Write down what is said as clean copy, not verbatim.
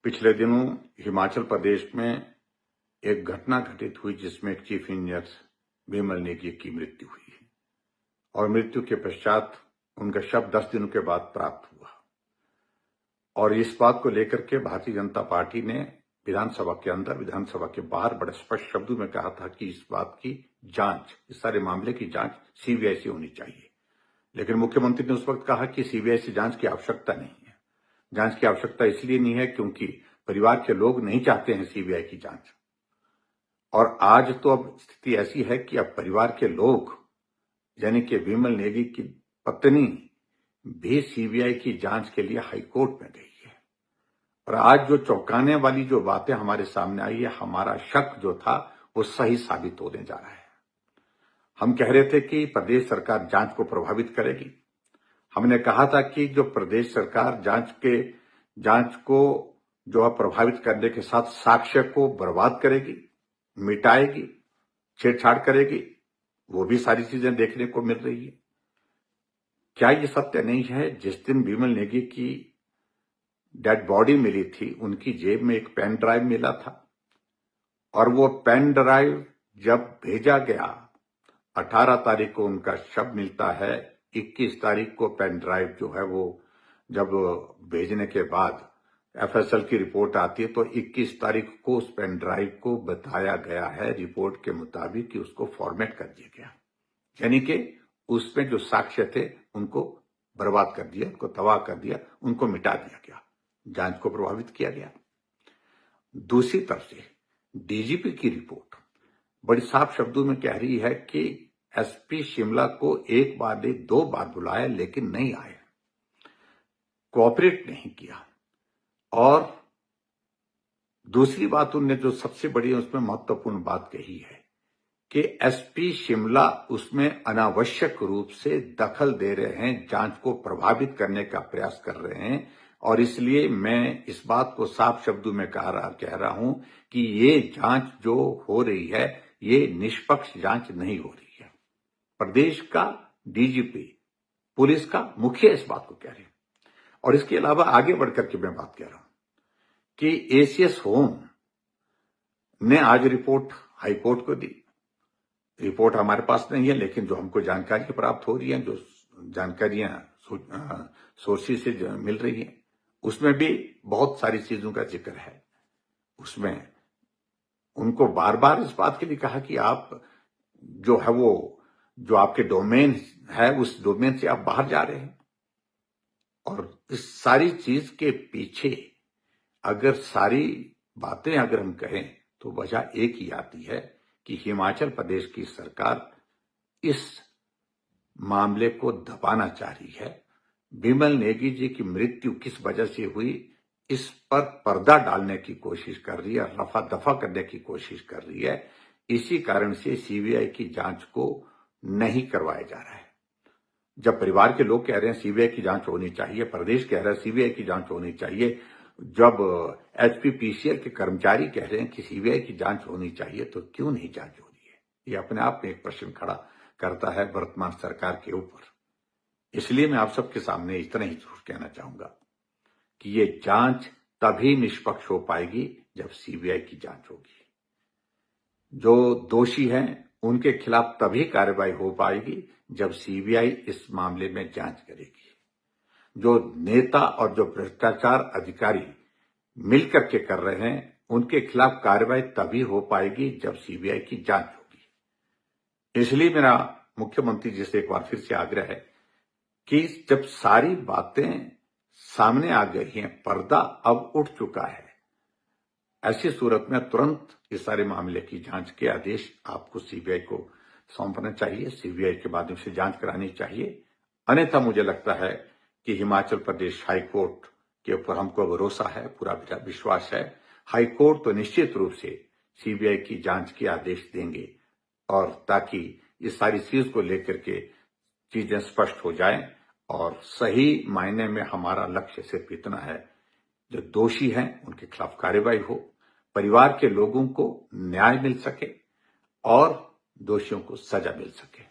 पिछले दिनों हिमाचल प्रदेश में एक घटना घटित हुई जिसमें एक चीफ इंजीनियर विमल नेगी की मृत्यु हुई और मृत्यु के पश्चात उनका शव 10 दिनों के बाद प्राप्त हुआ। और इस बात को लेकर के भारतीय जनता पार्टी ने विधानसभा के अंदर विधानसभा के बाहर बड़े स्पष्ट शब्दों में कहा था कि इस बात की जांच, इस सारे मामले की जांच सीबीआई से होनी चाहिए। लेकिन मुख्यमंत्री ने उस वक्त कहा कि सीबीआई से जांच की आवश्यकता नहीं है। जांच की आवश्यकता इसलिए नहीं है क्योंकि परिवार के लोग नहीं चाहते हैं सीबीआई की जांच। और आज तो अब स्थिति ऐसी है कि अब परिवार के लोग यानी कि विमल नेगी की पत्नी भी सीबीआई की जांच के लिए हाईकोर्ट में गई है। और आज जो चौंकाने वाली जो बातें हमारे सामने आई है, हमारा शक जो था वो सही साबित होने जा रहा है। हम कह रहे थे कि प्रदेश सरकार जांच को प्रभावित करेगी। हमने कहा था कि जो प्रदेश सरकार जांच को जो है प्रभावित करने के साथ साक्ष्य को बर्बाद करेगी, मिटाएगी, छेड़छाड़ करेगी, वो भी सारी चीजें देखने को मिल रही है। क्या ये सत्य नहीं है? जिस दिन विमल नेगी की डेड बॉडी मिली थी, उनकी जेब में एक पेन ड्राइव मिला था और वो पेन ड्राइव जब भेजा गया, 18 तारीख को उनका शव मिलता है, 21 तारीख को पेन ड्राइव जो है वो जब भेजने के बाद एफएसएल की रिपोर्ट आती है तो 21 तारीख को उस पेन ड्राइव को बताया गया है रिपोर्ट के मुताबिक कि उसको फॉर्मेट कर दिया गया, यानी कि उसमें जो साक्ष्य थे उनको बर्बाद कर दिया, उनको तबाह कर दिया, उनको मिटा दिया गया, जांच को प्रभावित किया गया। दूसरी तरफ से डीजीपी की रिपोर्ट बड़ी साफ शब्दों में कह रही है कि एसपी शिमला को एक बार नहीं 2 बार बुलाया लेकिन नहीं आए, कोऑपरेट नहीं किया। और दूसरी बात उनने जो सबसे बड़ी उसमें महत्वपूर्ण बात कही है कि एसपी शिमला उसमें अनावश्यक रूप से दखल दे रहे हैं, जांच को प्रभावित करने का प्रयास कर रहे हैं। और इसलिए मैं इस बात को साफ शब्दों में कह रहा हूं कि ये जांच जो हो रही है ये निष्पक्ष जांच नहीं हो रही है। प्रदेश का डीजीपी, पुलिस का मुखिया इस बात को कह रहे हैं। और इसके अलावा आगे बढ़कर के मैं बात कह रहा हूं कि एसीएस होम ने आज रिपोर्ट हाईकोर्ट को दी। रिपोर्ट हमारे पास नहीं है, लेकिन जो हमको जानकारी प्राप्त हो रही है, जो जानकारियां सोर्सेज से मिल रही हैं, उसमें भी बहुत सारी चीजों का जिक्र है। उसमें उनको बार बार इस बात के लिए कहा कि आप जो है वो जो आपके डोमेन है उस डोमेन से आप बाहर जा रहे हैं। और इस सारी चीज के पीछे अगर सारी बातें अगर हम कहें तो वजह एक ही आती है कि हिमाचल प्रदेश की सरकार इस मामले को दबाना चाह रही है। विमल नेगी जी की मृत्यु किस वजह से हुई, इस पर पर्दा डालने की कोशिश कर रही है, रफा दफा करने की कोशिश कर रही है। इसी कारण से सीबीआई की जांच को नहीं करवाया जा रहा है। जब परिवार के लोग कह रहे हैं सीबीआई की जांच होनी चाहिए, प्रदेश कह रहा है सीबीआई की जांच होनी चाहिए, जब एचपीपीसीएल के कर्मचारी कह रहे हैं कि सीबीआई की जांच होनी चाहिए, तो क्यों नहीं जांच हो रही है? ये अपने आप में एक प्रश्न खड़ा करता है वर्तमान सरकार के ऊपर। इसलिए मैं आप सबके सामने इतना ही जरूर कहना चाहूंगा कि ये जांच तभी निष्पक्ष हो पाएगी जब सीबीआई की जांच होगी। जो दोषी हैं उनके खिलाफ तभी कार्रवाई हो पाएगी जब सीबीआई इस मामले में जांच करेगी। जो नेता और जो भ्रष्टाचार अधिकारी मिलकर के कर रहे हैं उनके खिलाफ कार्रवाई तभी हो पाएगी जब सीबीआई की जांच होगी। इसलिए मेरा मुख्यमंत्री जी से एक बार फिर से आग्रह है कि जब सारी बातें सामने आ गई हैं, पर्दा अब उठ चुका है, ऐसी सूरत में तुरंत इस सारे मामले की जांच के आदेश आपको सीबीआई को सौंपना चाहिए, सीबीआई के माध्यम से जांच करानी चाहिए। अन्यथा मुझे लगता है कि हिमाचल प्रदेश हाईकोर्ट के ऊपर हमको भरोसा है, पूरा विश्वास है। हाईकोर्ट तो निश्चित रूप से सीबीआई की जांच के आदेश देंगे और ताकि इस सारी चीज को लेकर के चीजें स्पष्ट हो जाएं। और सही मायने में हमारा लक्ष्य सिर्फ इतना है, जो दोषी हैं उनके खिलाफ कार्रवाई हो, परिवार के लोगों को न्याय मिल सके और दोषियों को सजा मिल सके।